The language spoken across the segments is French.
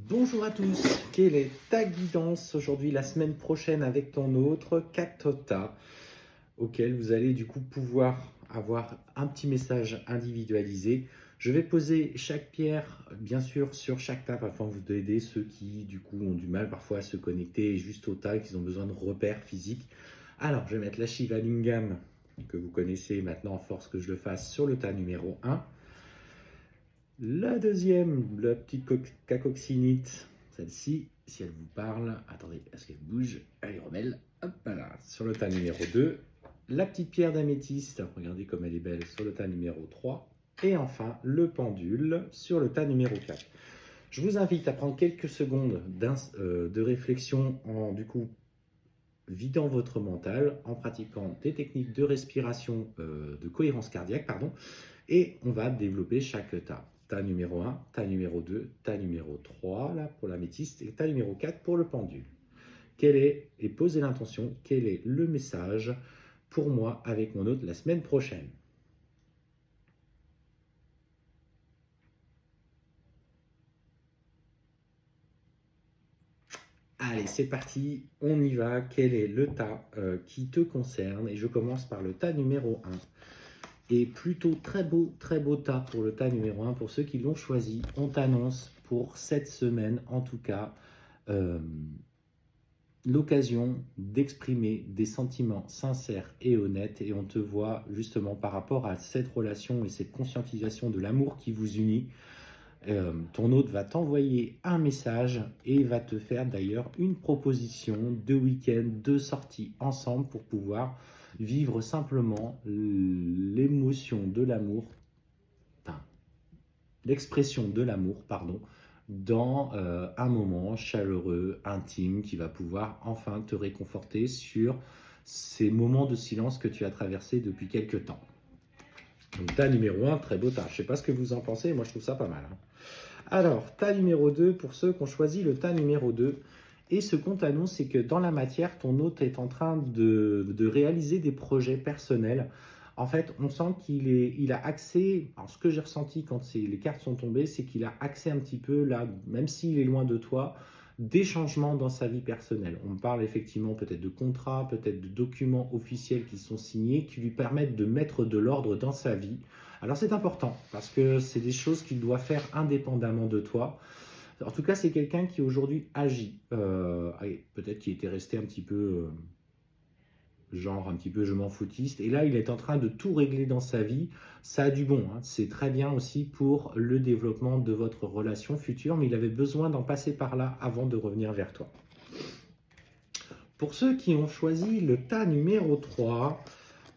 Bonjour à tous, quelle est ta guidance aujourd'hui, la semaine prochaine avec ton autre Katota, auquel vous allez du coup pouvoir avoir un petit message individualisé. Je vais poser chaque pierre, bien sûr, sur chaque table afin de vous aider ceux qui du coup ont du mal parfois à se connecter juste au tas, qu'ils ont besoin de repères physiques. Alors, je vais mettre la Shiva Lingam que vous connaissez maintenant, à force que je le fasse, sur le tas numéro 1. La deuxième, la petite cacoccinite, celle-ci, si elle vous parle, attendez, est-ce qu'elle bouge? Allez, remelle, hop là, sur le tas numéro 2. La petite pierre d'améthyste, regardez comme elle est belle, sur le tas numéro 3. Et enfin, le pendule sur le tas numéro 4. Je vous invite à prendre quelques secondes de réflexion en, du coup, vidant votre mental, en pratiquant des techniques de respiration, de cohérence cardiaque, pardon, et on va développer chaque tas. Tas numéro 1, tas numéro 2, tas numéro 3 là, pour l'améthyste et tas numéro 4 pour le pendule. Et posez l'intention, quel est le message pour moi avec mon hôte la semaine prochaine? Allez, c'est parti, on y va. Quel est le tas qui te concerne? Et je commence par le tas numéro 1. Et plutôt très beau tas pour le tas numéro 1. Pour ceux qui l'ont choisi, on t'annonce pour cette semaine, en tout cas, l'occasion d'exprimer des sentiments sincères et honnêtes. Et on te voit justement par rapport à cette relation et cette conscientisation de l'amour qui vous unit. Ton hôte va t'envoyer un message et va te faire d'ailleurs une proposition de week-end, de sortie ensemble pour pouvoir vivre simplement l'émotion de l'amour, enfin, l'expression de l'amour, pardon, dans un moment chaleureux, intime, qui va pouvoir enfin te réconforter sur ces moments de silence que tu as traversés depuis quelques temps. Donc, tas numéro 1, très beau tas. Je ne sais pas ce que vous en pensez, moi je trouve ça pas mal. Alors, tas numéro 2, pour ceux qui ont choisi le tas numéro 2. Et ce qu'on t'annonce, c'est que dans la matière, ton hôte est en train de réaliser des projets personnels. En fait, on sent il a accès, alors ce que j'ai ressenti quand les cartes sont tombées, c'est qu'il a accès un petit peu, là, même s'il est loin de toi, des changements dans sa vie personnelle. On parle effectivement peut-être de contrats, peut-être de documents officiels qui sont signés, qui lui permettent de mettre de l'ordre dans sa vie. Alors c'est important, parce que c'est des choses qu'il doit faire indépendamment de toi. En tout cas, c'est quelqu'un qui aujourd'hui agit. Peut-être qu'il était resté un petit peu, genre un petit peu je m'en foutiste. Et là, il est en train de tout régler dans sa vie. Ça a du bon, hein. C'est très bien aussi pour le développement de votre relation future, mais il avait besoin d'en passer par là avant de revenir vers toi. Pour ceux qui ont choisi le tas numéro 3,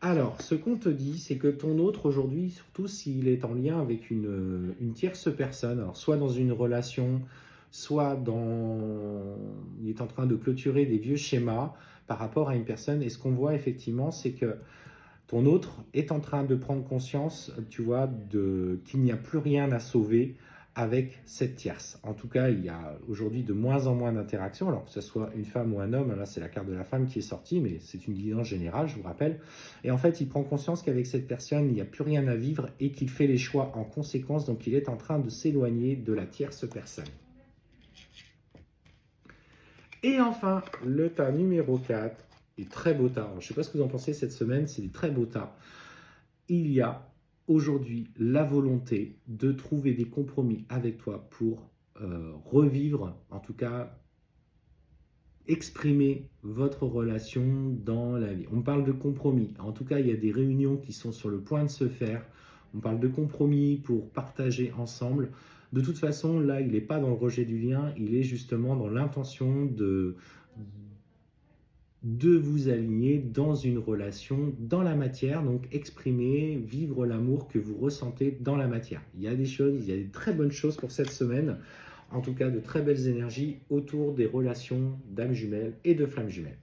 alors, ce qu'on te dit, c'est que ton autre aujourd'hui, surtout s'il est en lien avec une tierce personne, alors soit dans une relation, soit il est en train de clôturer des vieux schémas par rapport à une personne. Et ce qu'on voit effectivement, c'est que ton autre est en train de prendre conscience, tu vois, qu'il n'y a plus rien à sauver avec cette tierce. En tout cas, il y a aujourd'hui de moins en moins d'interactions, alors que ce soit une femme ou un homme. Là, c'est la carte de la femme qui est sortie, mais c'est une guidance générale, je vous rappelle. Et en fait, il prend conscience qu'avec cette personne, il n'y a plus rien à vivre et qu'il fait les choix en conséquence. Donc, il est en train de s'éloigner de la tierce personne. Et enfin, le tas numéro 4 est très beau tas. Alors, je ne sais pas ce que vous en pensez cette semaine, c'est des très beaux tas. Il y a aujourd'hui la volonté de trouver des compromis avec toi pour revivre, en tout cas, exprimer votre relation dans la vie. On parle de compromis. En tout cas, il y a des réunions qui sont sur le point de se faire. On parle de compromis pour partager ensemble. De toute façon, là, il n'est pas dans le rejet du lien, il est justement dans l'intention de vous aligner dans une relation, dans la matière, donc exprimer, vivre l'amour que vous ressentez dans la matière. Il y a des choses, il y a des très bonnes choses pour cette semaine, en tout cas de très belles énergies autour des relations d'âmes jumelles et de flammes jumelles.